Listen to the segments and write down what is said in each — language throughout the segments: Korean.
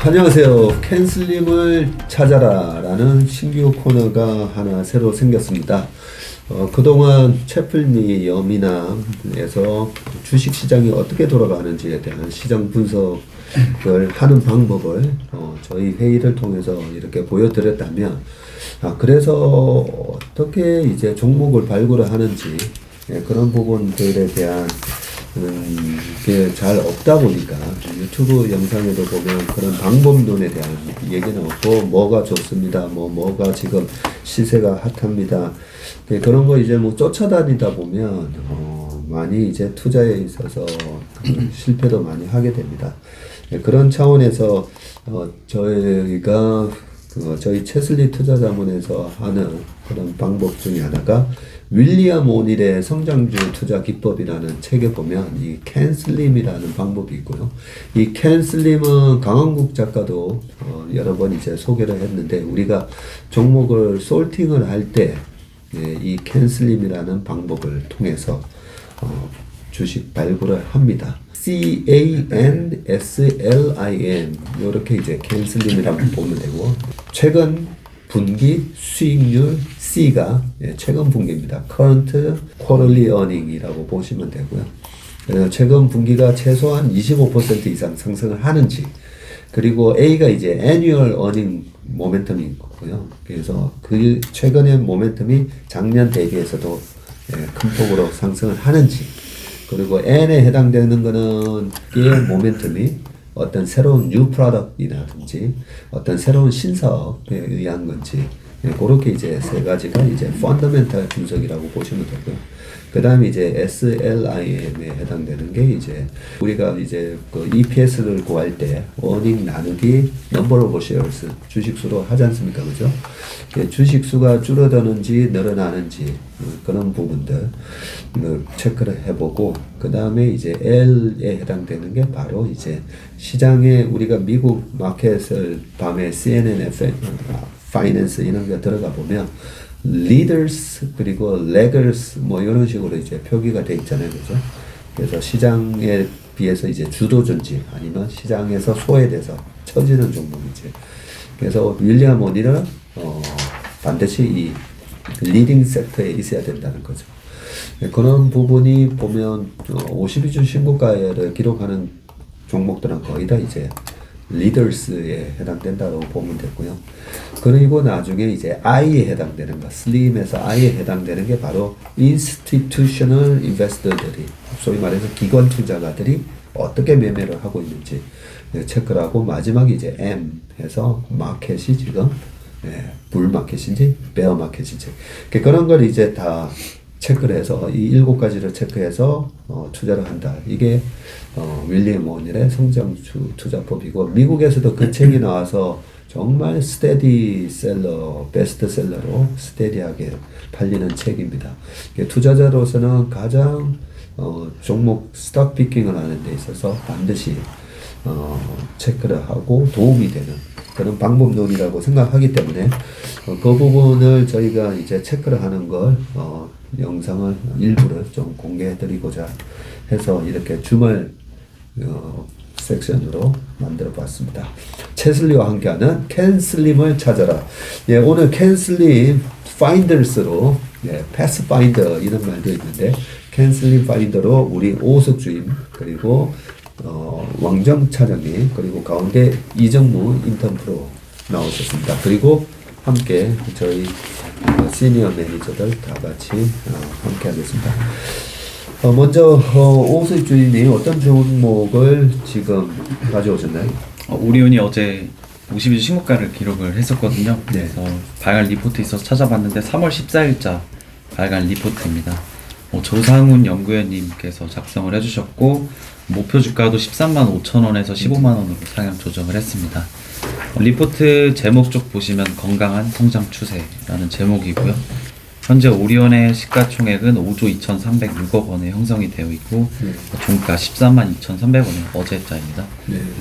안녕하세요. 캔슬림을 찾아라 라는 신규 코너가 하나 새로 생겼습니다. 그동안 채플미 여미남에서 주식시장이 어떻게 돌아가는지에 대한 시장 분석을 하는 방법을 저희 회의를 통해서 이렇게 보여드렸다면, 그래서 어떻게 이제 종목을 발굴을 하는지, 그런 부분들에 대한 게 잘 없다 보니까 유튜브 영상에도 보면 그런 방법론에 대한 얘기는 없고, 뭐가 좋습니다, 뭐가 지금 시세가 핫합니다, 그런 거 이제 뭐 쫓아다니다 보면 많이 이제 투자에 있어서 실패도 많이 하게 됩니다. 그런 차원에서 저희가 저희 채슬리 투자자문에서 하는 그런 방법 중에 하나가 윌리엄 오닐의 성장주 투자 기법이라는 책에 보면 이 캔슬림이라는 방법이 있고요. 이 캔슬림은 강한국 작가도 여러 번 이제 소개를 했는데, 우리가 종목을 솔팅을 할 때 이 캔슬림이라는 방법을 통해서 주식 발굴을 합니다. CANSLIM 이렇게 이제 캔슬림이라고 보면 되고, 최근 분기 수익률 C가 최근 분기입니다. Current Quarterly Earning이라고 보시면 되고요. 그래서 최근 분기가 최소한 25% 이상 상승을 하는지, 그리고 A가 이제 Annual Earning 모멘텀인 거고요. 그래서 그 최근의 모멘텀이 작년 대비해서도 큰 폭으로 상승을 하는지, 그리고 N에 해당되는 거는 이 모멘텀이 어떤 새로운 뉴 프로덕트이라든지 어떤 새로운 신사업에 의한 건지, 그렇게 이제 세 가지가 이제 펀더멘탈 분석이라고 보시면 되고요. 그 다음에 이제 SLIM에 해당되는 게 이제 우리가 이제 그 EPS를 구할 때 어닝 나누기 넘버 오브 쉐어스 주식수로 하지 않습니까? 그죠? 주식수가 줄어드는지 늘어나는지 그런 부분들 체크를 해보고, 그 다음에 이제 L에 해당되는 게 바로 이제 시장에 우리가 미국 마켓을 밤에 CNN, 파이낸스 이런 거 들어가 보면 leaders 그리고 laggers 뭐 이런 식으로 이제 표기가 돼 있잖아요, 그죠? 그래서 시장에 비해서 이제 주도주인지 아니면 시장에서 소외돼서 처지는 종목이지. 그래서 윌리엄 오닐은 반드시 이 리딩 섹터에 있어야 된다는 거죠. 그런 부분이 보면 52주 신고가를 기록하는 종목들은 거의 다 이제 리더스에 해당된다고 보면 되고요. 그리고 나중에 이제 I에 해당되는 거, 슬림에서 I에 해당되는 게 바로 institutional investor들이, 소위 말해서 기관 투자가들이 어떻게 매매를 하고 있는지 체크를 하고, 마지막에 이제 M 해서 마켓이 지금 불 마켓인지 베어 마켓인지 그런 걸 이제 다 체크를 해서 이 7가지를 체크해서 투자를 한다. 이게 윌리엄 오닐의 성장주 투자법이고, 미국에서도 그 책이 나와서 정말 스테디셀러, 베스트셀러로 스테디하게 팔리는 책입니다. 투자자로서는 가장 종목 스탁 피킹을 하는 데 있어서 반드시 체크를 하고 도움이 되는 그런 방법론이라고 생각하기 때문에 그 부분을 저희가 이제 체크를 하는 걸 영상을 일부를 좀 공개해 드리고자 해서 이렇게 주말 섹션으로 만들어 봤습니다. 채슬리와 함께하는 캔슬림을 찾아라. 오늘 캔슬림 파인더스로 패스 파인더 이런 말도 있는데, 캔슬림 파인더로 우리 오석 주임, 그리고 왕정 차장님, 그리고 가운데 이정무 인턴 프로 나오셨습니다. 그리고 함께 저희 시니어 매니저들 다 같이 함께 하겠습니다. 먼저 오수익 주임이 어떤 종목을 지금 가져오셨나요? 오리온이 어제 52주 신고가를 기록을 했었거든요. 그래서 발간 리포트 있어서 찾아봤는데 3월 14일자 발간 리포트입니다. 조상훈 연구원님께서 작성을 해주셨고, 목표 주가도 13만 5천 원에서 15만 원으로 상향 조정을 했습니다. 리포트 제목 쪽 보시면 건강한 성장 추세라는 제목이고요. 현재 오리온의 시가총액은 5조 2,306억 원에 형성이 되어 있고, 종가 13만 2,300원의 어제자입니다.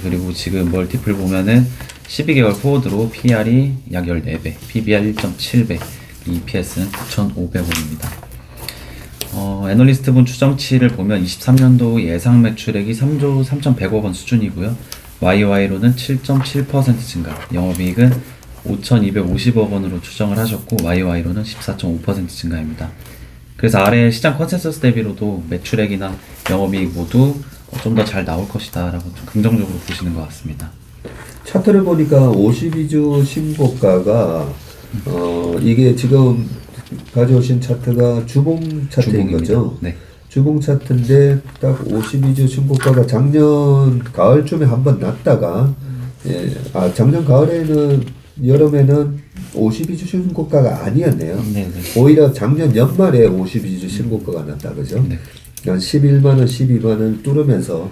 그리고 지금 멀티플 보면은 12개월 포워드로 PR이 약 14배, PBR 1.7배, EPS는 9,500원입니다. 애널리스트분 추정치를 보면 23년도 예상 매출액이 3조 3,100억 원 수준이고요. YY로는 7.7% 증가, 영업이익은 5,250억 원으로 추정을 하셨고 YY로는 14.5% 증가입니다. 그래서 아래 시장 컨센서스 대비로도 매출액이나 영업이익 모두 좀 더 잘 나올 것이다 라고 좀 긍정적으로 보시는 것 같습니다. 차트를 보니까 52주 신고가가 이게 지금 가져오신 차트가 주봉 차트인 주봉입니다. 거죠? 네. 주봉 차트인데 딱 52주 신고가가 작년 가을쯤에 한번 났다가 작년 가을에는 여름에는 52주 신고가가 아니었네요. 네네. 오히려 작년 연말에 52주 신고가가 났다 그죠? 네. 한 11만 원, 12만 원 뚫으면서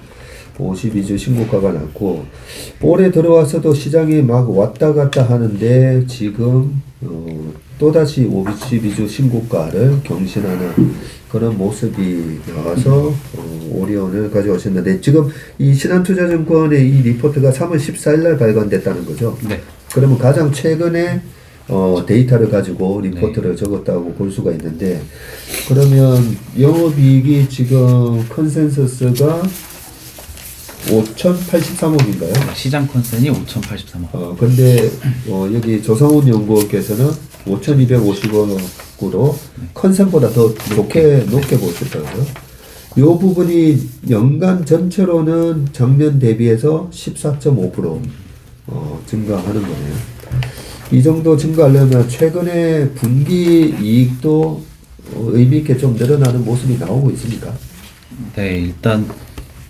52주 신고가가 났고 올해 들어와서도 시장이 막 왔다 갔다 하는데 지금 또다시 52주 신고가를 경신하는 그런 모습이 나와서 오리온을 가져오셨는데 지금 이 신한투자증권의 이 리포트가 3월 14일 날 발간됐다는 거죠. 네. 그러면 가장 최근에 데이터를 가지고 리포트를 적었다고 볼 수가 있는데 그러면 영업이익이 지금 컨센서스가 5,083억인가요? 시장 컨센이 5,083억. 근데 여기 조상훈 연구원께서는 5,250억으로 컨센보다 더 높게 보셨다고요? 이 부분이 연간 전체로는 작년 대비해서 14.5% 증가하는 거네요. 이 정도 증가하려면 최근에 분기 이익도 의미 있게 좀 늘어나는 모습이 나오고 있습니까? 네, 일단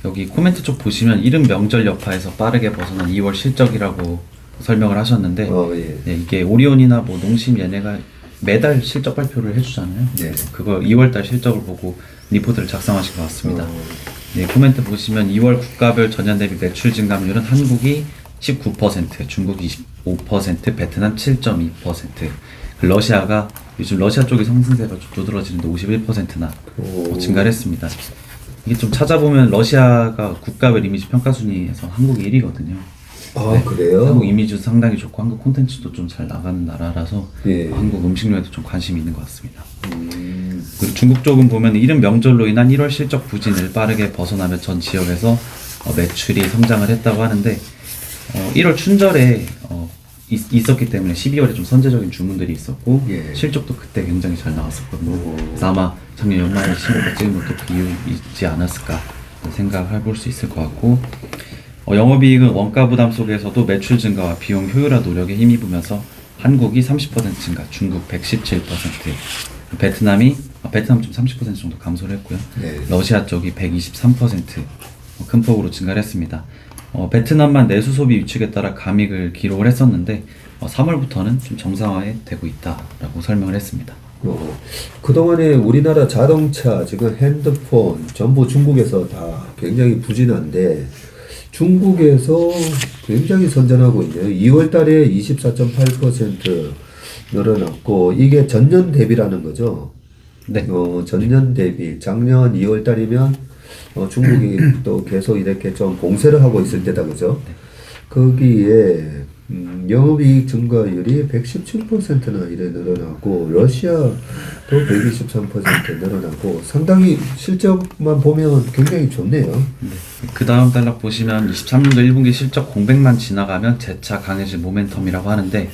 여기 코멘트 쪽 보시면 이른 명절 여파에서 빠르게 벗어난 2월 실적이라고 설명을 하셨는데 예. 네, 이게 오리온이나 뭐 농심 얘네가 매달 실적 발표를 해주잖아요. 네. 그거 2월달 실적을 보고 리포트를 작성하신 것 같습니다. 네, 코멘트 보시면 2월 국가별 전년 대비 매출 증감률은 한국이 19%, 중국이 25%, 베트남 7.2%, 러시아가 요즘 러시아 쪽이 상승세가 좀 두드러지는데 51%나 증가를 했습니다. 이게 좀 찾아보면 러시아가 국가별 이미지 평가 순위에서 한국이 1위거든요. 아, 그래요? 한국 이미지도 상당히 좋고 한국 콘텐츠도 좀 잘 나가는 나라라서 예. 한국 음식료에도 좀 관심이 있는 것 같습니다. 그리고 중국 쪽은 보면 이른 명절로 인한 1월 실적 부진을 빠르게 벗어나며 전 지역에서 매출이 성장을 했다고 하는데 1월 춘절에 있었기 때문에 12월에 좀 선제적인 주문들이 있었고 예. 실적도 그때 굉장히 잘 나왔었거든요. 그래서 아마 작년 연말에 신고가 찍은 것도 그 이유이지 않았을까 생각해 볼 수 있을 것 같고 영업이익은 원가 부담 속에서도 매출 증가와 비용 효율화 노력에 힘입으면서 한국이 30% 증가, 중국 117%, 베트남 좀 30% 정도 감소를 했고요. 네. 러시아 쪽이 123% 큰 폭으로 증가를 했습니다. 베트남만 내수 소비 위축에 따라 감익을 기록을 했었는데 3월부터는 좀 정상화에 되고 있다라고 설명을 했습니다. 그동안에 우리나라 자동차, 지금 핸드폰 전부 중국에서 다 굉장히 부진한데 중국에서 굉장히 선전하고 있네요. 2월 달에 24.8% 늘어났고 이게 전년 대비라는 거죠. 네. 전년 대비 작년 2월 달이면 중국이 또 계속 이렇게 좀 봉쇄를 하고 있을 때다 그죠? 거기에 영업이익 증가율이 117%나 이래 늘어나고 러시아도 123% 늘어나고 상당히 실적만 보면 굉장히 좋네요. 네. 그 다음 단락 보시면 23년도 1분기 실적 공백만 지나가면 재차 강해질 모멘텀이라고 하는데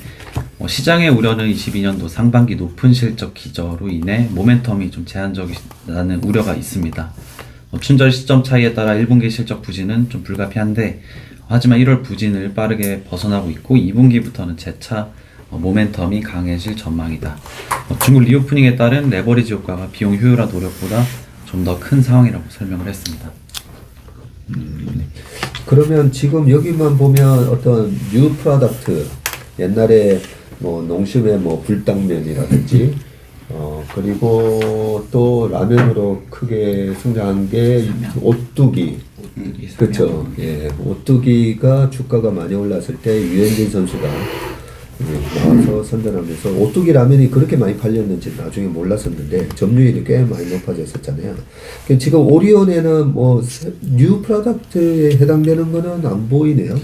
시장의 우려는 22년도 상반기 높은 실적 기저로 인해 모멘텀이 좀 제한적이라는 우려가 있습니다. 춘절 시점 차이에 따라 1분기 실적 부진은 좀 불가피한데 하지만 1월 부진을 빠르게 벗어나고 있고 2분기부터는 재차 모멘텀이 강해질 전망이다. 중국 리오프닝에 따른 레버리지 효과가 비용 효율화 노력보다 좀 더 큰 상황이라고 설명을 했습니다. 그러면 지금 여기만 보면 어떤 뉴 프로덕트 옛날에 뭐 농심의 뭐 불당면이라든지 그리고 또 라면으로 크게 성장한 게 오뚜기 그렇죠. 예, 오뚜기가 주가가 많이 올랐을 때 유현진 선수가 나와서 선전하면서 오뚜기 라면이 그렇게 많이 팔렸는지 나중에 몰랐었는데 점유율이 꽤 많이 높아졌었잖아요. 지금 오리온에는 뭐 뉴 프로덕트에 해당되는 거는 안 보이네요.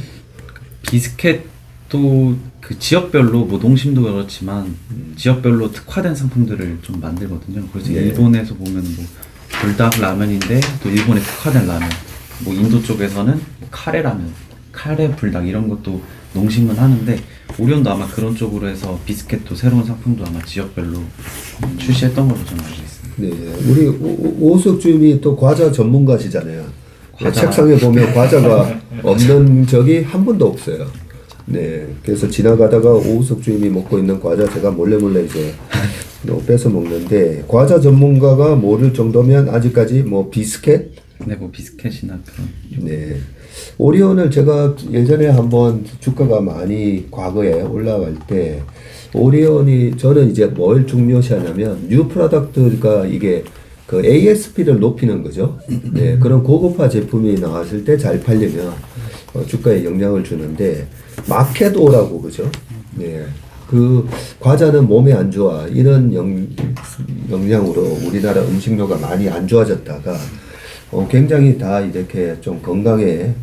비스켓도 그 지역별로 뭐 농심도 그렇지만 지역별로 특화된 상품들을 좀 만들거든요. 그래서 네. 일본에서 보면 뭐 불닭 라면인데 또 일본의 특화된 라면, 뭐 인도 쪽에서는 뭐 카레 라면 카레 불닭 이런 것도 농심은 하는데 오리온도 아마 그런 쪽으로 해서 비스켓도 새로운 상품도 아마 지역별로 출시했던 걸로 저는 알고 있습니다. 네, 우리 오석 주임이 또 과자 전문가시잖아요. 과자. 책상에 보면 과자가 없는 적이 한 번도 없어요. 네, 그래서 지나가다가 오우석 주임이 먹고 있는 과자 제가 몰래 이제 뺏어 먹는데, 과자 전문가가 모를 정도면 아직까지 뭐 비스켓? 네, 뭐 비스켓이나 그런. 네. 오리온을 제가 예전에 한번 주가가 많이 과거에 올라갈 때, 오리온이 저는 이제 뭘 중요시하냐면 뉴 프로덕트가 이게 그 ASP를 높이는 거죠. 네, 그런 고급화 제품이 나왔을 때 잘 팔리면 주가에 영향을 주는데, 마켓오라고 그죠? 네, 그 과자는 몸에 안 좋아 이런 영향으로 우리나라 음식료가 많이 안 좋아졌다가 굉장히 다 이렇게 좀 건강에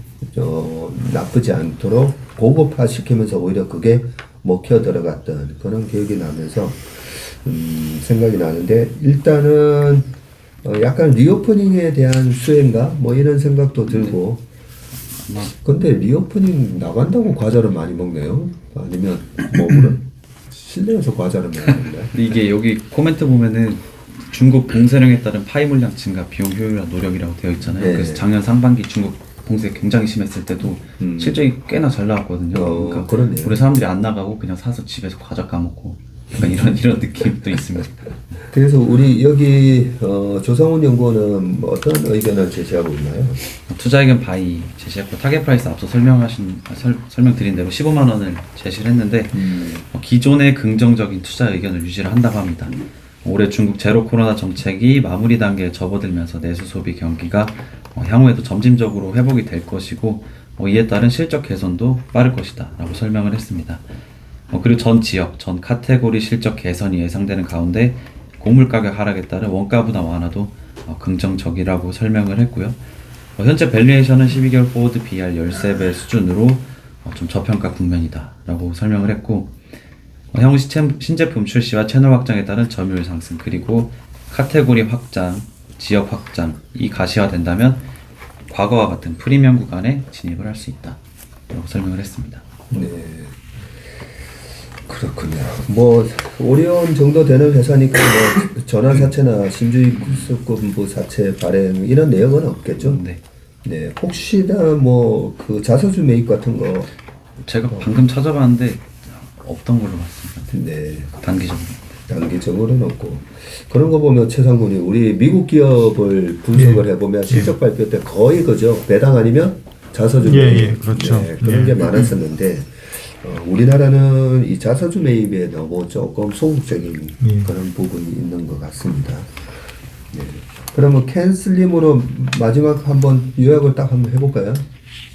나쁘지 않도록 고급화 시키면서 오히려 그게 먹혀 들어갔던 그런 기억이 나면서 생각이 나는데, 일단은 약간 리오프닝에 대한 수혜인가 뭐 이런 생각도 들고. 근데 리오프닝 나간다고 과자를 많이 먹네요? 아니면 뭐 그런 실내에서 과자를 먹는데? 이게 여기 코멘트 보면은 중국 봉쇄령에 따른 파이 물량 증가, 비용 효율화 노력이라고 되어 있잖아요. 네. 그래서 작년 상반기 중국 봉쇄 굉장히 심했을 때도 실적이 꽤나 잘 나왔거든요. 그러니까 그러네요. 우리 사람들이 안 나가고 그냥 사서 집에서 과자 까먹고 약간 이런 느낌도 있습니다. 그래서 우리 여기 조상훈 연구원은 어떤 의견을 제시하고 있나요? 투자 의견 바이 제시했고 타겟 프라이스 앞서 설명드린 대로 15만 원을 제시를 했는데 기존의 긍정적인 투자 의견을 유지를 한다고 합니다. 올해 중국 제로 코로나 정책이 마무리 단계에 접어들면서 내수 소비 경기가 향후에도 점진적으로 회복이 될 것이고 이에 따른 실적 개선도 빠를 것이다 라고 설명을 했습니다. 그리고 전 지역, 전 카테고리 실적 개선이 예상되는 가운데 곡물 가격 하락에 따른 원가 부담 완화도 긍정적이라고 설명을 했고요. 현재 밸류에이션은 12개월 포워드 BR 13배 수준으로 좀 저평가 국면이다 라고 설명을 했고, 향후 신제품 출시와 채널 확장에 따른 점유율 상승, 그리고 카테고리 확장, 지역 확장, 이 가시화된다면 과거와 같은 프리미엄 구간에 진입을 할 수 있다 라고 설명을 했습니다. 네. 그렇군요. 뭐 오리온 정도 되는 회사니까 뭐 전환 사채나 신주입금부 사채 발행 이런 내역은 없겠죠? 네. 네. 혹시나 뭐 그 자사주 매입 같은 거 제가 방금 찾아봤는데 없던 걸로 봤습니다. 네. 단기적으로. 단기적으로는 없고, 그런 거 보면 최상군이 우리 미국 기업을 분석을 해보면 실적 발표 때 거의 그죠, 배당 아니면 자사주 매입, 그렇죠. 네, 그런 게 많았었는데 우리나라는 이 자사주 매입에 너무 조금 소극적인 그런 부분이 있는 것 같습니다. 네. 그러면 캔슬림으로 마지막 한번 요약을 딱 한번 해볼까요?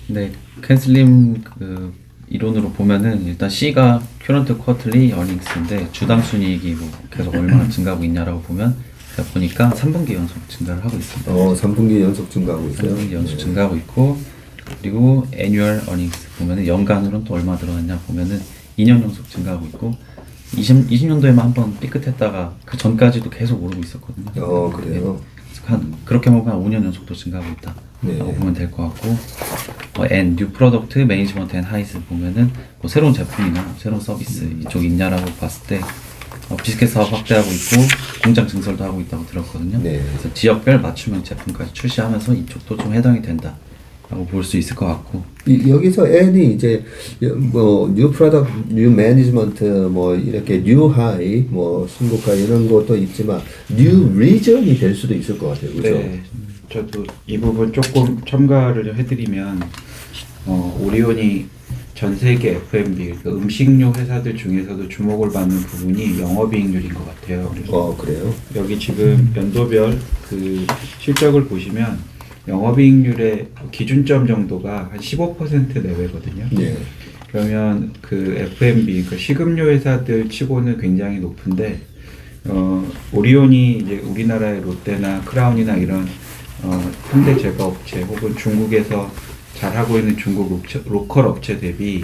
네, 캔슬림 그 이론으로 보면은 일단 C가 current quarterly earnings인데 주당 순이익이 뭐 계속 얼마나 증가하고 있냐라고 보면 제가 보니까 3분기 연속 증가를 하고 있습니다. 3분기 연속 증가하고 있어요. 3분기 연속 네. 증가하고 있고, 그리고 annual earnings 보면은 연간으로는 또 얼마 들어갔냐 보면은 2년 연속 증가하고 있고, 20년도에만 한번 삐끗했다가 그 전까지도 계속 오르고 있었거든요. 그래요. 그렇게 보면 한 5년 연속도 증가하고 있다 라고 보면 될 것 같고, and new product management and highs 보면은 뭐 새로운 제품이나 새로운 서비스 이쪽이 있냐라고 봤을 때 비스켓 사업 확대하고 있고 공장 증설도 하고 있다고 들었거든요. 네. 그래서 지역별 맞춤형 제품까지 출시하면서 이쪽도 좀 해당이 된다 라고 볼 수 있을 것 같고, 여기서 N이 이제 뭐 뉴 프로덕트, 뉴 매니지먼트, 뭐 이렇게 뉴 하이, 뭐 신고가 이런 것도 있지만 뉴 리전이 될 수도 있을 것 같아요, 그렇죠? 네, 저도 이 부분 조금 첨가를 해드리면 오리온이 전 세계 F&B, 그러니까 음식료 회사들 중에서도 주목을 받는 부분이 영업이익률인 것 같아요. 그래서 그래요? 여기 지금 연도별 그 실적을 보시면 영업이익률의 기준점 정도가 한 15% 내외거든요. 네. 그러면 그 F&B, 그 식음료 회사들 치고는 굉장히 높은데, 오리온이 이제 우리나라의 롯데나 크라운이나 이런 현대 제과업체 혹은 중국에서 잘하고 있는 중국 로컬 업체 대비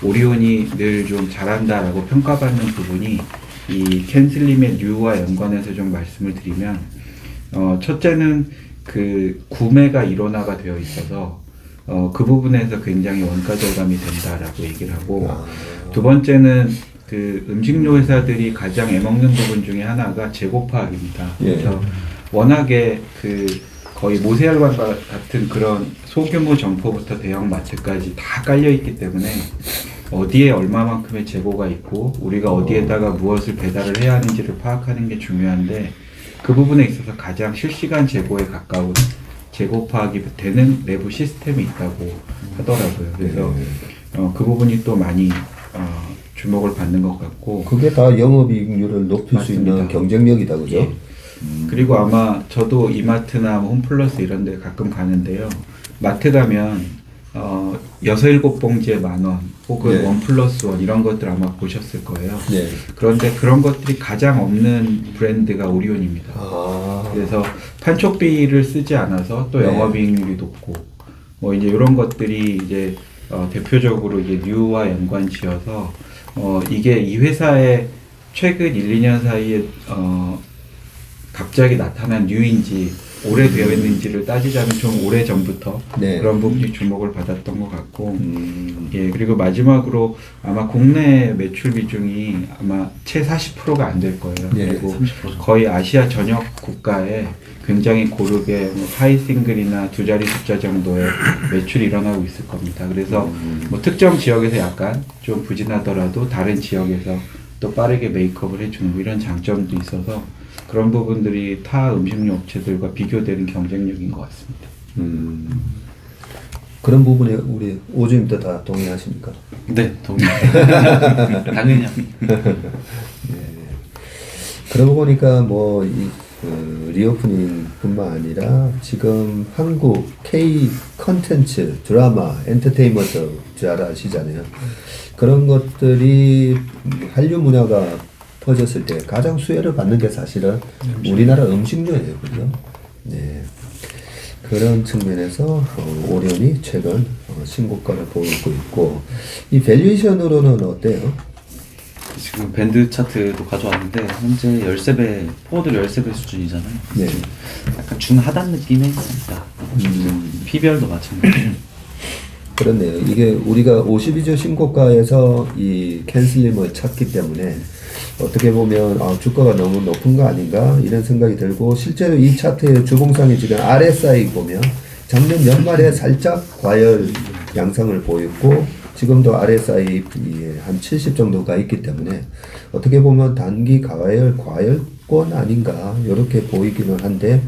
오리온이 늘 좀 잘한다라고 평가받는 부분이 이 캔슬림의 뉴와 연관해서 좀 말씀을 드리면, 첫째는 그 구매가 일원화가 되어 있어서 그 부분에서 굉장히 원가 절감이 된다라고 얘기를 하고 아. 두 번째는 그 음식료 회사들이 가장 애먹는 부분 중에 하나가 재고 파악입니다. 예. 그래서 워낙에 그 거의 모세혈관 같은 그런 소규모 점포부터 대형 마트까지 다 깔려 있기 때문에 어디에 얼마만큼의 재고가 있고 우리가 어디에다가 무엇을 배달을 해야 하는지를 파악하는 게 중요한데 그 부분에 있어서 가장 실시간 재고에 가까운 재고 파악이 되는 내부 시스템이 있다고 하더라고요. 그래서 그 부분이 또 많이 주목을 받는 것 같고 그게 다 영업이익률을 높일 수 있는 맞습니다. 경쟁력이다, 그죠? 예. 그리고 아마 저도 이마트나 홈플러스 이런 데 가끔 가는데요. 마트 가면 6, 7봉지에 10,000원 혹은 네. 1+1 이런 것들 아마 보셨을 거예요. 네. 그런데 그런 것들이 가장 없는 브랜드가 오리온입니다. 아, 그래서 판촉비를 쓰지 않아서 또 네. 영업이익률이 높고 뭐 이제 이런 것들이 이제 대표적으로 이제 뉴와 연관지어서 이게 이 회사의 최근 1, 2년 사이에 갑자기 나타난 뉴인지 오래되어 있는지를 따지자면 좀 오래 전부터 네. 그런 부분이 주목을 받았던 것 같고 예 그리고 마지막으로 아마 국내 매출 비중이 아마 채 40%가 안 될 거예요. 네, 그리고 30%. 거의 아시아 전역 국가에 굉장히 고르게 하이 싱글이나 두 자리 숫자 정도의 매출이 일어나고 있을 겁니다. 그래서 뭐 특정 지역에서 약간 좀 부진하더라도 다른 지역에서 또 빠르게 메이크업을 해주는 뭐 이런 장점도 있어서 그런 부분들이 타 음식료 업체들과 비교되는 경쟁력인 것 같습니다. 그런 부분에 우리 오주님도 다 동의하십니까? 네, 동의합니다. 당연히 합니다. 그러고 보니까 뭐 리오프닝뿐만 아니라 지금 한국 K 컨텐츠, 드라마, 엔터테인먼트 잘 아시잖아요. 그런 것들이 한류 문화가 퍼졌을 때 가장 수혜를 받는 게 사실은 우리나라 음식료예요, 그죠? 네. 그런 측면에서 오리온이 최근 신고가를 보이고 있고 이 밸류에이션으로는 어때요? 지금 밴드 차트도 가져왔는데 현재 13배, 포워드 13배 수준이잖아요. 네. 약간 중하단 느낌에 있습니다. PBR도 마찬가지고. 그렇네요. 이게 우리가 52주 신고가에서 이 캔슬림을 찾기 때문에 어떻게 보면 주가가 너무 높은 거 아닌가 이런 생각이 들고 실제로 이 차트의 주봉상에 지금 RSI 보면 작년 연말에 살짝 과열 양상을 보였고 지금도 RSI 한 70 정도가 있기 때문에 어떻게 보면 단기 과열권 아닌가 이렇게 보이기는 한데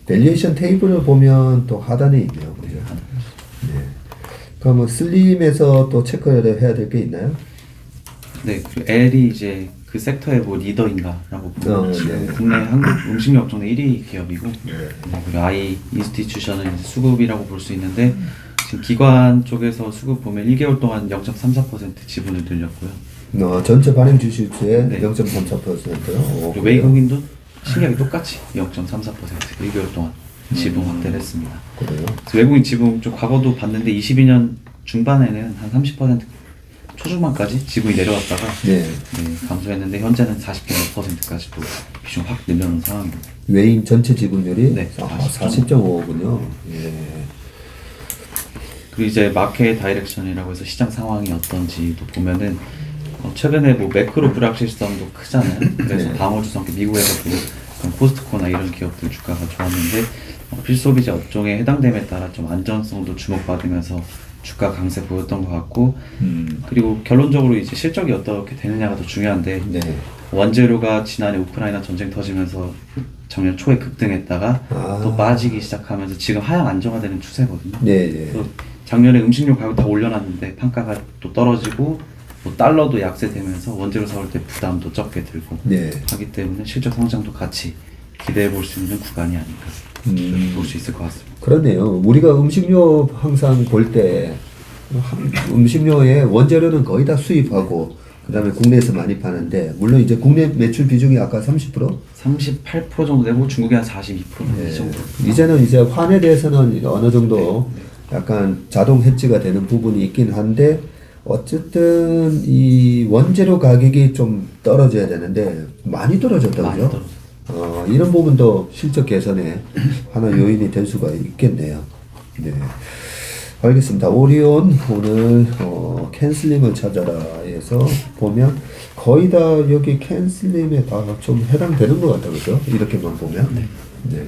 밸류에이션 테이블을 보면 또 하단에 있네요. 그죠? 네. 그러면 슬림에서 또 체크를 해야 될 게 있나요? 네, 그리고 L이 이제 그 섹터의 뭐 리더인가라고 보면 지금 네. 국내 한국 음식료 업종의 1위 기업이고 그리고 I 인스티튜션은 이제 수급이라고 볼 수 있는데 지금 기관 쪽에서 수급 보면 1개월 동안 0.34% 지분을 늘렸고요. 전체 발행 주식수의 네. 0.34%요. 그리고 외국인도 신기하게 똑같이 0.34% 1개월 동안 지분 확대를 했습니다. 그래요? 그래서 외국인 지분 좀 과거도 봤는데 22년 중반에는 한 30% 초중반까지 지분이 내려왔다가 네. 감소했는데 현재는 40.5%까지 또 비중 확 늘려놓은 상황입니다. 외인 전체 지분율이 네, 40.5군요. 예. 그리고 이제 마켓 다이렉션이라고 해서 시장 상황이 어떤지도 보면은 최근에 뭐 매크로 불확실성도 크잖아요. 그래서 네. 방어주성기 미국에서도 코스트코나 이런 기업들 주가가 좋았는데 필소비재 업종에 해당됨에 따라 좀 안전성도 주목받으면서 주가 강세 보였던 것 같고 그리고 결론적으로 이제 실적이 어떻게 되느냐가 더 중요한데 네. 원재료가 지난해 우크라이나 전쟁 터지면서 작년 초에 급등했다가 또 빠지기 시작하면서 지금 하향 안정화되는 추세거든요. 네, 네. 그래서 작년에 음식료 가격 다 올려놨는데 판가가 또 떨어지고 뭐 달러도 약세되면서 원재료 사올 때 부담도 적게 들고 네. 하기 때문에 실적 성장도 같이 기대해 볼 수 있는 구간이 아닌가 볼 수 있을 것 같습니다. 그렇네요. 우리가 음식료 항상 볼 때 음식료의 원재료는 거의 다 수입하고 그다음에 국내에서 많이 파는데 물론 이제 국내 매출 비중이 아까 30%? 38% 정도 되고 중국이 한 42% 네. 이 정도. 이제는 이제 환에 대해서는 어느 정도 약간 자동 해지가 되는 부분이 있긴 한데 어쨌든 이 원재료 가격이 좀 떨어져야 되는데 많이 떨어졌다 많이 그죠? 떨어졌어요. 이런 부분도 실적 개선에 하나 요인이 될 수가 있겠네요. 네. 알겠습니다. 오리온 오늘 캔슬림을 찾아라에서 보면 거의 다 여기 캔슬림에 다 좀 해당되는 것 같다, 그죠? 이렇게만 보면. 네.